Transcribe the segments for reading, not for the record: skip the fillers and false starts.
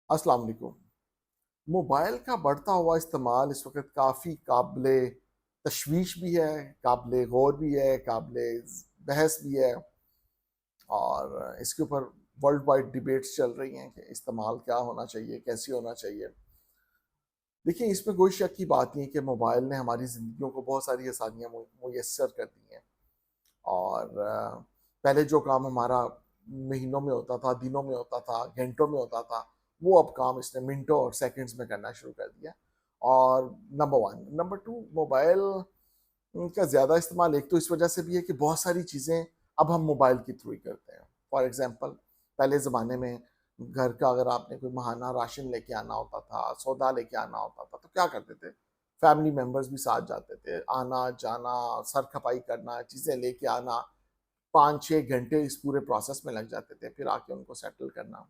अस्सलाम वालेकुम। मोबाइल का बढ़ता हुआ इस्तेमाल इस वक़्त काफ़ी काबिले तशवीश भी है, काबिले गौर भी है, काबिले बहस भी है और इसके ऊपर वर्ल्ड वाइड डिबेट्स चल रही हैं कि इस्तेमाल क्या होना चाहिए, कैसे होना चाहिए। देखिए, इसमें कोई शक की बात नहीं है कि मोबाइल ने हमारी ज़िंदगियों को बहुत सारी आसानियाँ मुयस्सर कर दी हैं और पहले जो काम हमारा महीनों में होता था, दिनों में होता था, घंटों में होता था, वो अब काम इसने मिनटों और सेकंड्स में करना शुरू कर दिया। और नंबर 1, नंबर 2, मोबाइल का ज़्यादा इस्तेमाल एक तो इस वजह से भी है कि बहुत सारी चीज़ें अब हम मोबाइल के थ्रू ही करते हैं। फॉर एग्ज़ाम्पल, पहले ज़माने में घर का अगर आपने कोई माहाना राशन लेके आना होता था, सौदा लेके आना होता था, तो क्या करते थे? फैमिली मेंबर्स भी साथ जाते थे। आना-जाना, सर खपाई करना, चीज़ें लेके आना, 5-6 घंटे इस पूरे प्रोसेस में लग जाते थे, फिर आके उनको सेटल करना।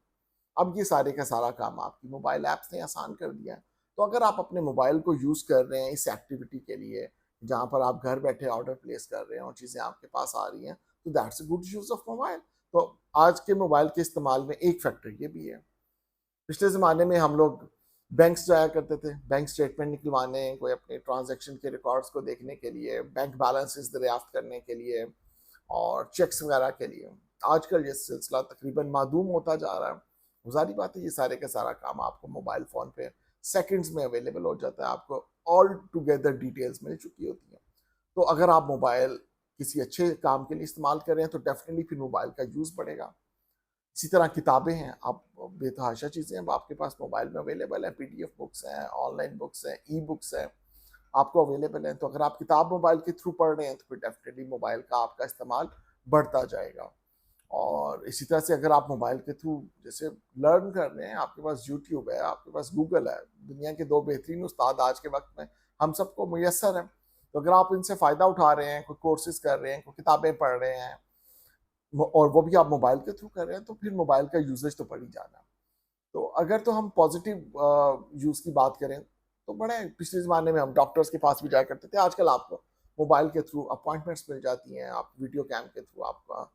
अब ये सारे का सारा काम आपकी मोबाइल ऐप्स ने आसान कर दिया है। तो अगर आप अपने मोबाइल को यूज़ कर रहे हैं इस एक्टिविटी के लिए, जहाँ पर आप घर बैठे ऑर्डर प्लेस कर रहे हैं और चीज़ें आपके पास आ रही हैं, तो that's a good use of mobile. तो आज के मोबाइल के इस्तेमाल में एक फैक्टर ये भी है। पिछले ज़माने में हम लोग बैंक्स जाया करते थे, बैंक स्टेटमेंट निकलवाने, कोई अपने ट्रांज़ैक्शन के रिकॉर्ड्स को देखने के लिए, बैंक बैलेंसेस दरियाफ़्त करने के लिए और चेक्स वगैरह के लिए। आजकल ये सिलसिला तकरीबन मादूम होता जा रहा है। ज़ाहिर बात है, ये सारे का सारा काम आपको मोबाइल फ़ोन पे सेकंड्स में अवेलेबल हो जाता है, आपको ऑल टुगेदर डिटेल्स मिल चुकी होती हैं। तो अगर आप मोबाइल किसी अच्छे काम के लिए इस्तेमाल कर रहे हैं, तो डेफ़िनिटली फिर मोबाइल का यूज़ बढ़ेगा। इसी तरह किताबें हैं, आप बेतहाशा चीज़ें अब आपके पास मोबाइल में अवेलेबल हैं, पीडीएफ बुक्स हैं, ऑनलाइन बुक्स हैं, ई-बुक्स हैं, आपको अवेलेबल हैं। तो अगर आप किताब मोबाइल के थ्रू पढ़ रहे हैं, तो फिर डेफ़िनिटली मोबाइल का आपका इस्तेमाल बढ़ता जाएगा। और इसी तरह से अगर आप मोबाइल के थ्रू जैसे लर्न कर रहे हैं, आपके पास यूट्यूब है, आपके पास गूगल है, दुनिया के 2 बेहतरीन उस्ताद आज के वक़्त में हम सबको मुयस्सर हैं। तो अगर आप इनसे फ़ायदा उठा रहे हैं, कोई कोर्सेज़ कर रहे हैं, कोई किताबें पढ़ रहे हैं और वो भी आप मोबाइल के थ्रू कर रहे हैं, तो फिर मोबाइल का यूसेज तो बढ़ ही जाना है। तो अगर तो हम पॉजिटिव यूज़ की बात करें, तो बड़े पिछले ज़माने में हम डॉक्टर्स के पास भी जाया करते थे। आजकल आपको मोबाइल के थ्रू अपॉइंटमेंट्स मिल जाती हैं, आप वीडियो कैम के थ्रू आपका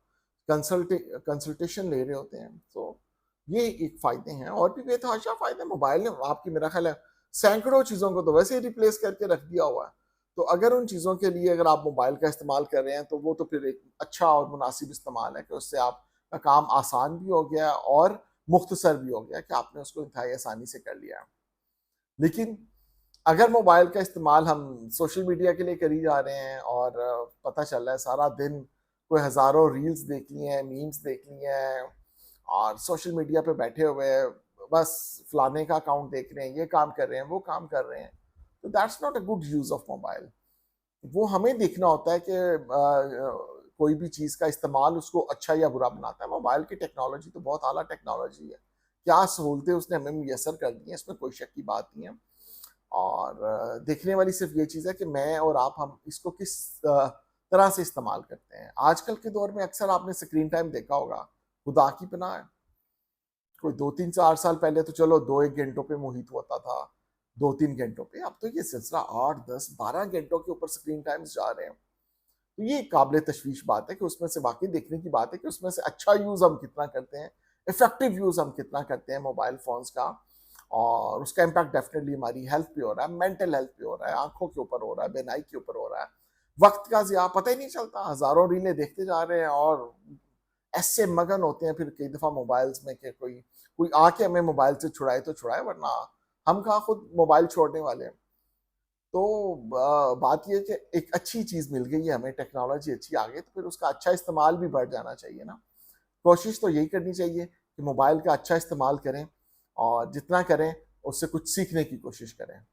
कंसल्टेशन ले रहे होते हैं। तो ये एक फ़ायदे हैं और भी बेतहाशा फ़ायदे। मोबाइल ने आपकी मेरा ख़्याल है सैकड़ों चीज़ों को तो वैसे ही रिप्लेस करके रख दिया हुआ है। तो अगर उन चीज़ों के लिए अगर आप मोबाइल का इस्तेमाल कर रहे हैं, तो वो तो फिर एक अच्छा और मुनासिब इस्तेमाल है कि उससे आपका काम आसान भी हो गया और मुख्तसर भी हो गया कि आपने उसको इंतहाई आसानी से कर लिया। लेकिन अगर मोबाइल का इस्तेमाल हम सोशल मीडिया के लिए करी जा रहे हैं और पता चल रहा है सारा दिन कोई हज़ारों रील्स देख ली हैं, मीम्स देख ली हैं और सोशल मीडिया पे बैठे हुए बस फलाने का अकाउंट देख रहे हैं, ये काम कर रहे हैं, वो काम कर रहे हैं, तो that's not a good use of mobile. वो हमें देखना होता है कि कोई भी चीज़ का इस्तेमाल उसको अच्छा या बुरा बनाता है। मोबाइल की टेक्नोलॉजी तो बहुत आला टेक्नोलॉजी है। क्या सहूलतें उसने हमें मुयस्सर कर दी हैं, इसमें कोई शक की बात नहीं है। और देखने वाली सिर्फ़ ये चीज़ है कि मैं और आप हम इसको किस तरह से इस्तेमाल करते हैं। आजकल के दौर में अक्सर आपने स्क्रीन टाइम देखा होगा, खुदा की पनाह है। कोई 2-3-4 साल पहले तो चलो 2-1 घंटों पे मुहित होता था, 2-3 घंटों पे। अब तो ये सिलसिला 8, 10, 12 घंटों के ऊपर स्क्रीन टाइम्स जा रहे हैं। तो ये काबिल तशवीश बात है कि उसमें से वाक़ई देखने की बात है कि उसमें से अच्छा यूज़ हम कितना करते हैं, इफ़ेक्टिव यूज़ हम कितना करते हैं मोबाइल फ़ोन्स का और उसका इम्पैक्ट डेफ़िनिटली हमारी हेल्थ पे हो रहा है, मेंटल हेल्थ पे हो रहा है, आँखों के ऊपर हो रहा है, बीनाई के ऊपर हो रहा है। वक़्त का ज़िया पता ही नहीं चलता, हज़ारों रीलें देखते जा रहे हैं और ऐसे मगन होते हैं फिर कई दफ़ा मोबाइल्स में कि कोई कोई आके हमें मोबाइल से छुड़ाए तो छुड़ाए, वरना हम कहाँ खुद मोबाइल छोड़ने वाले हैं। तो बात ये है कि एक अच्छी चीज़ मिल गई है हमें, टेक्नोलॉजी अच्छी आ गई, तो फिर उसका अच्छा इस्तेमाल भी बढ़ जाना चाहिए ना। कोशिश तो यही करनी चाहिए कि मोबाइल का अच्छा इस्तेमाल करें और जितना करें उससे कुछ सीखने की कोशिश करें।